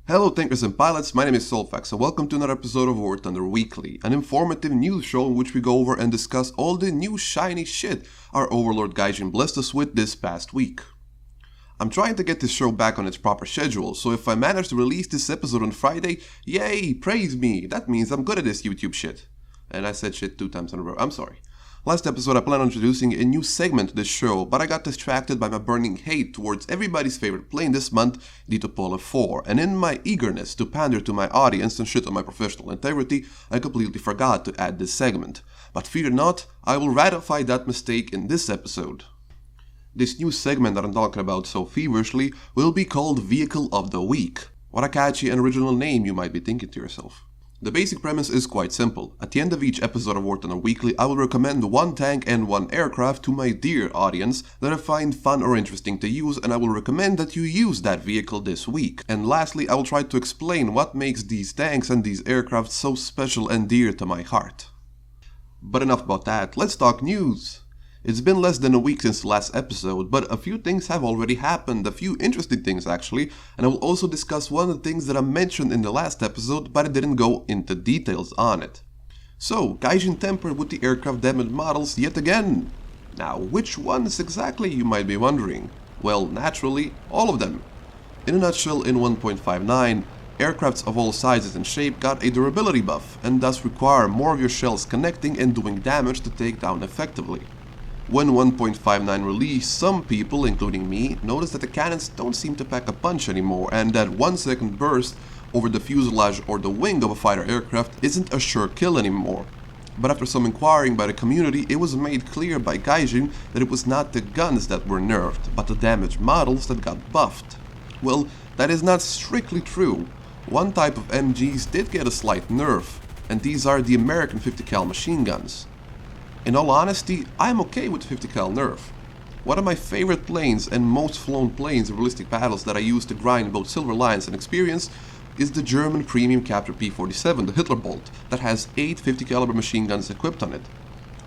Hello tankers and pilots, my name is Soulfax and welcome to another episode of WTweekly, an informative news show in which we go over and discuss all the new shiny shit our overlord Gaijin blessed us with this past week. I'm trying to get this show back on its proper schedule, so if I manage to release this episode on Friday, yay, praise me, that means I'm good at this YouTube shit. And I said shit 2 times in a row, I'm sorry. Last episode I planned on introducing a new segment to this show, but I got distracted by my burning hate towards everybody's favorite plane this month, the Ep5, and in my eagerness to pander to my audience and shit on my professional integrity, I completely forgot to add this segment. But fear not, I will ratify that mistake in this episode. This new segment that I'm talking about so feverishly will be called Vehicle of the Week. What a catchy and original name, you might be thinking to yourself. The basic premise is quite simple. At the end of each episode of WTweekly, I will recommend one tank and one aircraft to my dear audience that I find fun or interesting to use, and I will recommend that you use that vehicle this week. And lastly, I will try to explain what makes these tanks and these aircraft so special and dear to my heart. But enough about that, let's talk news! It's been less than a week since the last episode, but a few things have already happened, a few interesting things actually, and I will also discuss one of the things that I mentioned in the last episode, but I didn't go into details on it. So, Gaijin tempered with the aircraft damage models yet again. Now, which ones exactly, you might be wondering? Well, naturally, all of them. In a nutshell, in 1.59, aircrafts of all sizes and shape got a durability buff, and thus require more of your shells connecting and doing damage to take down effectively. When 1.59 released, some people, including me, noticed that the cannons don't seem to pack a punch anymore, and that 1 second burst over the fuselage or the wing of a fighter aircraft isn't a sure kill anymore. But after some inquiring by the community, it was made clear by Gaijin that it was not the guns that were nerfed, but the damage models that got buffed. Well, that is not strictly true. One type of MGs did get a slight nerf, and these are the American 50 cal machine guns. In all honesty, I'm okay with 50 cal nerf. One of my favorite planes and most flown planes in realistic battles that I use to grind both Silver Lions and experience is the German premium capture P-47, the Hitler Bolt, that has 8 50 caliber machine guns equipped on it.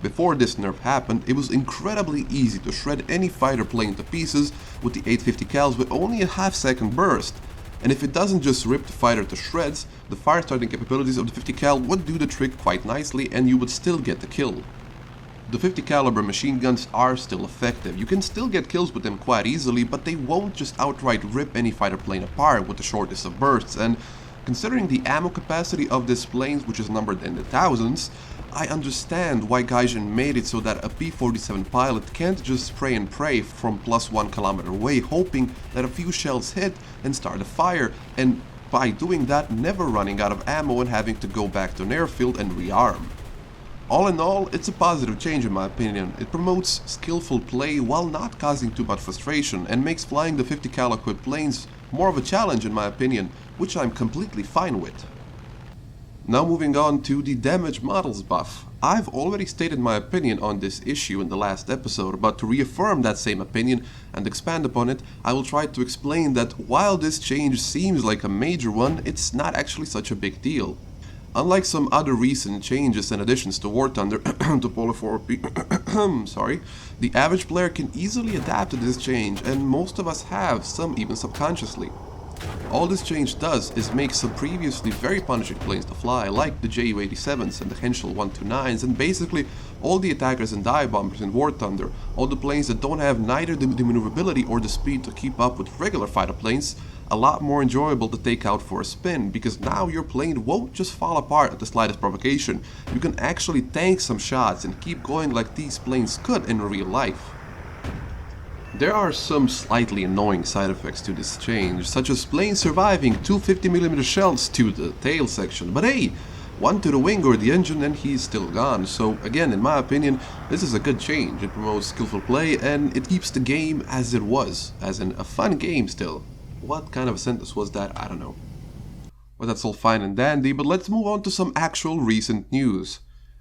Before this nerf happened, it was incredibly easy to shred any fighter plane to pieces with the 850 cals with only a half-second burst. And if it doesn't just rip the fighter to shreds, the fire starting capabilities of the 50 cal would do the trick quite nicely and you would still get the kill. The 50 caliber machine guns are still effective. You can still get kills with them quite easily, but they won't just outright rip any fighter plane apart with the shortest of bursts, and considering the ammo capacity of this plane, which is numbered in the thousands, I understand why Gaijin made it so that a P-47 pilot can't just spray and pray from +1 kilometer away, hoping that a few shells hit and start a fire, and by doing that never running out of ammo and having to go back to an airfield and rearm. All in all, it's a positive change in my opinion. It promotes skillful play while not causing too much frustration and makes flying the 50 cal equipped planes more of a challenge in my opinion, which I'm completely fine with. Now moving on to the damage models buff. I've already stated my opinion on this issue in the last episode, but to reaffirm that same opinion and expand upon it, I will try to explain that while this change seems like a major one, it's not actually such a big deal. Unlike some other recent changes and additions to War Thunder, to Polar 4P, sorry, the average player can easily adapt to this change, and most of us have, some even subconsciously. All this change does is make some previously very punishing planes to fly, like the Ju-87s and the Henschel 129s, and basically all the attackers and dive bombers in War Thunder, all the planes that don't have neither the maneuverability or the speed to keep up with regular fighter planes, a lot more enjoyable to take out for a spin, because now your plane won't just fall apart at the slightest provocation. You can actually tank some shots and keep going like these planes could in real life. There are some slightly annoying side effects to this change, such as planes surviving 2 50mm shells to the tail section, but hey, one to the wing or the engine and he's still gone. So again, in my opinion, this is a good change. It promotes skillful play and it keeps the game as it was, as in a fun game still. What kind of a sentence was that? I don't know. Well, that's all fine and dandy, but let's move on to some actual recent news.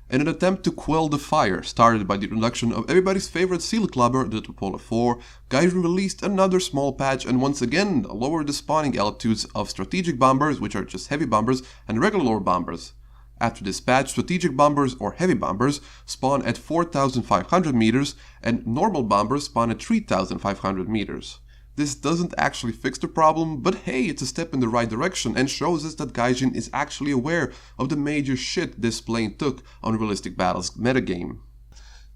In an attempt to quell the fire started by the introduction of everybody's favorite seal clubber, the Ep5, Gaijin released another small patch and once again lowered the spawning altitudes of strategic bombers, which are just heavy bombers, and regular bombers. After this patch, strategic bombers or heavy bombers spawn at 4,500 meters and normal bombers spawn at 3,500 meters. This doesn't actually fix the problem, but hey, it's a step in the right direction and shows us that Gaijin is actually aware of the major shit this plane took on Realistic Battles metagame.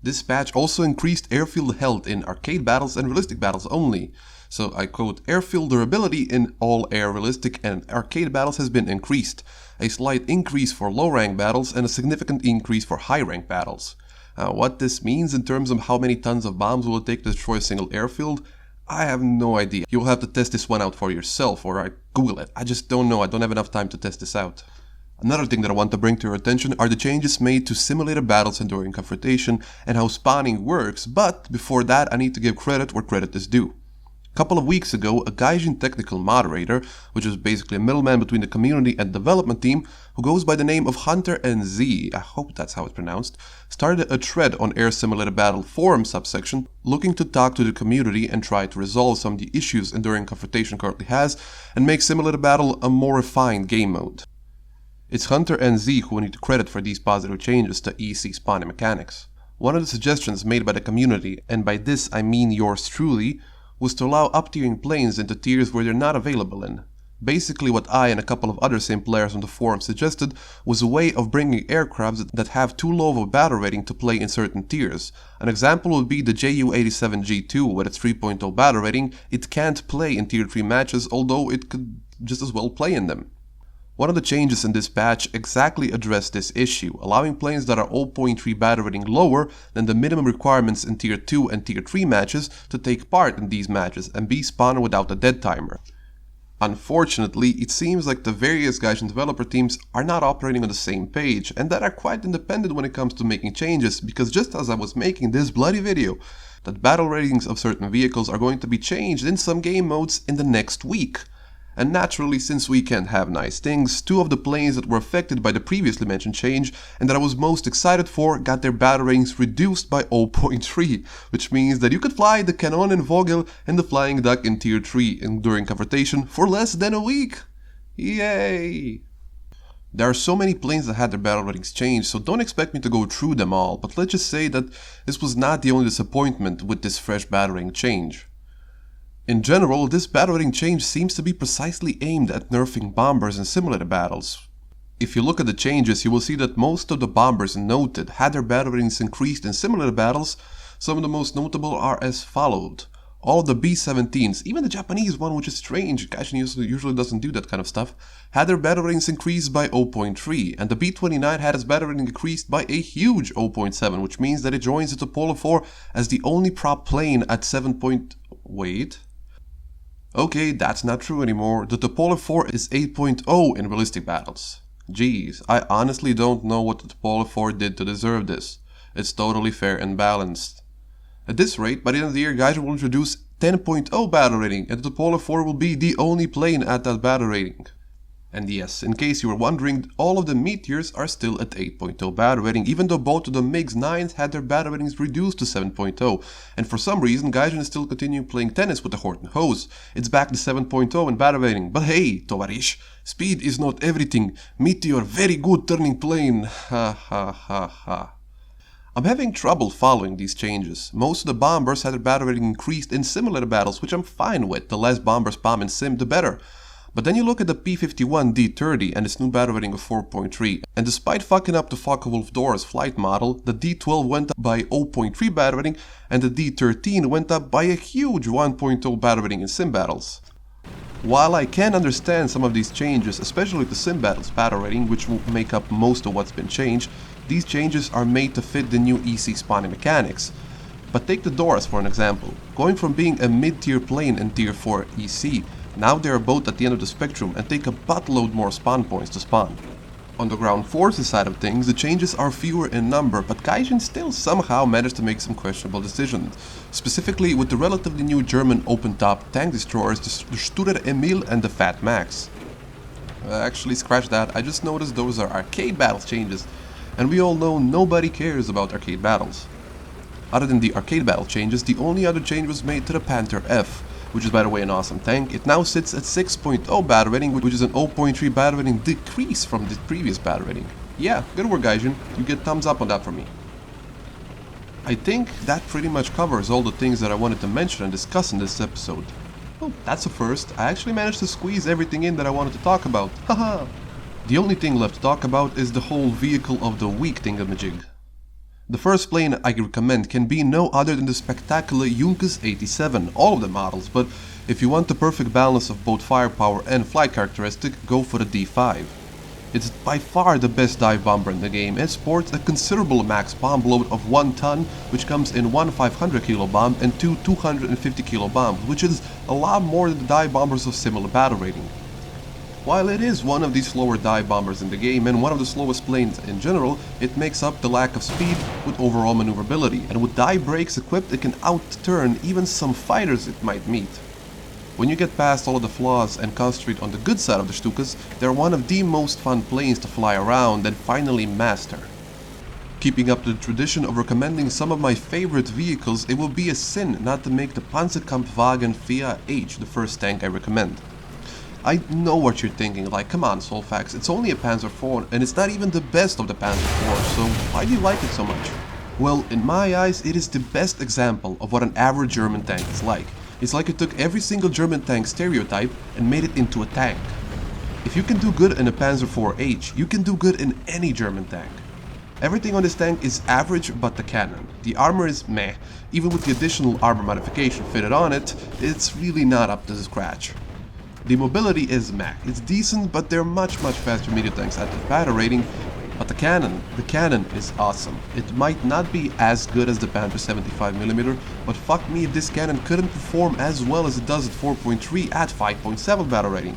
This patch also increased airfield health in arcade battles and realistic battles only. So I quote, airfield durability in all air realistic and arcade battles has been increased, a slight increase for low rank battles and a significant increase for high rank battles. What this means in terms of how many tons of bombs will it take to destroy a single airfield, I have no idea. You'll have to test this one out for yourself, or Google it. I just don't know, I don't have enough time to test this out. Another thing that I want to bring to your attention are the changes made to simulated battles Enduring Confrontation and how spawning works, but before that I need to give credit where credit is due. A couple of weeks ago, a Gaijin technical moderator, which is basically a middleman between the community and development team, who goes by the name of Hunter NZ, I hope that's how it's pronounced, started a thread on Air Simulated Battle forum subsection looking to talk to the community and try to resolve some of the issues Enduring Confrontation currently has and make Simulated Battle a more refined game mode. It's Hunter NZ who we need to credit for these positive changes to EC spawning mechanics. One of the suggestions made by the community, and by this I mean yours truly, was to allow up-tiering planes into tiers where they're not available in. Basically what I and a couple of other same players on the forum suggested was a way of bringing aircrafts that have too low of a battle rating to play in certain tiers. An example would be the Ju-87G2 with its 3.0 battle rating. It can't play in tier 3 matches, although it could just as well play in them. One of the changes in this patch exactly addressed this issue, allowing planes that are 0.3 battle rating lower than the minimum requirements in tier 2 and tier 3 matches to take part in these matches and be spawned without a dead timer. Unfortunately, it seems like the various Gaijin developer teams are not operating on the same page and that are quite independent when it comes to making changes, because just as I was making this bloody video, that battle ratings of certain vehicles are going to be changed in some game modes in the next week. And naturally, since we can't have nice things, two of the planes that were affected by the previously mentioned change and that I was most excited for got their battle ratings reduced by 0.3, which means that you could fly the Cannon in Vogel and the Flying Duck in Tier 3 Enduring Confrontation for less than a week. Yay! There are so many planes that had their battle ratings changed, so don't expect me to go through them all, but let's just say that this was not the only disappointment with this fresh battle rating change. In general, this battle rating change seems to be precisely aimed at nerfing bombers in simulated battles. If you look at the changes, you will see that most of the bombers noted had their battle ratings increased in simulated battles. Some of the most notable are as followed. All of the B-17s, even the Japanese one, which is strange, Gaijin usually doesn't do that kind of stuff, had their battle ratings increased by 0.3, and the B-29 had its battle rating increased by a huge 0.7, which means that it joins the Tupolev 4 as the only prop plane at 7. Wait. Okay, that's not true anymore. The Tupolev 4 is 8.0 in realistic battles. Jeez, I honestly don't know what the Tupolev 4 did to deserve this. It's totally fair and balanced. At this rate, by the end of the year, Gaijin will introduce 10.0 battle rating, and the Tupolev 4 will be the only plane at that battle rating. And yes, in case you were wondering, all of the Meteors are still at 8.0 battle rating, even though both of the MiG-9s had their battle ratings reduced to 7.0. And for some reason, Gaijin is still continuing playing tennis with the Horton Hose. It's back to 7.0 in battle rating. But hey, Tovarish, speed is not everything. Meteor, very good turning plane. Ha ha ha ha. I'm having trouble following these changes. Most of the bombers had their battle rating increased in simulated battles, which I'm fine with. The less bombers bomb in sim, the better. But then you look at the P-51 D-30 and its new battle rating of 4.3, and despite fucking up the Focke-Wulf Doris flight model, the D-12 went up by 0.3 battle rating and the D-13 went up by a huge 1.0 battle rating in sim battles. While I can understand some of these changes, especially the sim battles battle rating, which will make up most of what's been changed, these changes are made to fit the new EC spawning mechanics. But take the Doris for an example. Going from being a mid-tier plane in Tier 4 EC, now they are both at the end of the spectrum and take a buttload more spawn points to spawn. On the ground forces side of things, the changes are fewer in number, but Gaijin still somehow managed to make some questionable decisions, specifically with the relatively new German open-top tank destroyers, the Studer Emil and the Fat Max. Actually, scratch that, I just noticed those are arcade battles changes, and we all know nobody cares about arcade battles. Other than the arcade battle changes, the only other change was made to the Panther F, which is by the way an awesome tank. It now sits at 6.0 battle rating, which is an 0.3 battle rating decrease from the previous battle rating. Yeah, good work Gaijin, you get thumbs up on that for me. I think that pretty much covers all the things that I wanted to mention and discuss in this episode. Well, that's a first. I actually managed to squeeze everything in that I wanted to talk about. Haha! The only thing left to talk about is the whole vehicle of the week thingamajig. The first plane I recommend can be no other than the spectacular Junkers 87, all of the models, but if you want the perfect balance of both firepower and flight characteristic, go for the D5. It's by far the best dive bomber in the game and sports a considerable max bomb load of 1 ton, which comes in one 500 kilo bomb and two 250 kilo bombs, which is a lot more than the dive bombers of similar battle rating. While it is one of the slower dive bombers in the game and one of the slowest planes in general, it makes up the lack of speed with overall maneuverability, and with dive brakes equipped it can outturn even some fighters it might meet. When you get past all of the flaws and concentrate on the good side of the Stukas, they're one of the most fun planes to fly around and finally master. Keeping up the tradition of recommending some of my favorite vehicles, it will be a sin not to make the Panzerkampfwagen Via H the first tank I recommend. I know what you're thinking, like, come on Soulfax, it's only a Panzer IV and it's not even the best of the Panzer IV, so why do you like it so much? Well, in my eyes, it is the best example of what an average German tank is like. It's like you took every single German tank stereotype and made it into a tank. If you can do good in a Panzer IV-H, you can do good in any German tank. Everything on this tank is average but the cannon. The armor is meh. Even with the additional armor modification fitted on it, it's really not up to scratch. The mobility is meh. It's decent, but they're much faster medium tanks at the battle rating. But the cannon is awesome. It might not be as good as the Panther 75mm, but fuck me if this cannon couldn't perform as well as it does at 4.3 at 5.7 battle rating.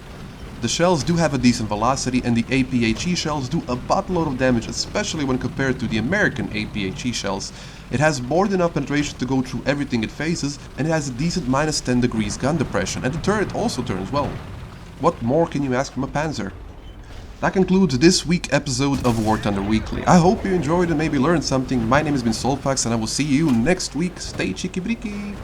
The shells do have a decent velocity and the APHE shells do a buttload of damage, especially when compared to the American APHE shells. It has more than enough penetration to go through everything it faces, and it has a decent minus 10 degrees gun depression, and the turret also turns well. What more can you ask from a Panzer? That concludes this week's episode of War Thunder Weekly. I hope you enjoyed and maybe learned something. My name has been Soulfax and I will see you next week. Stay cheeky breeky!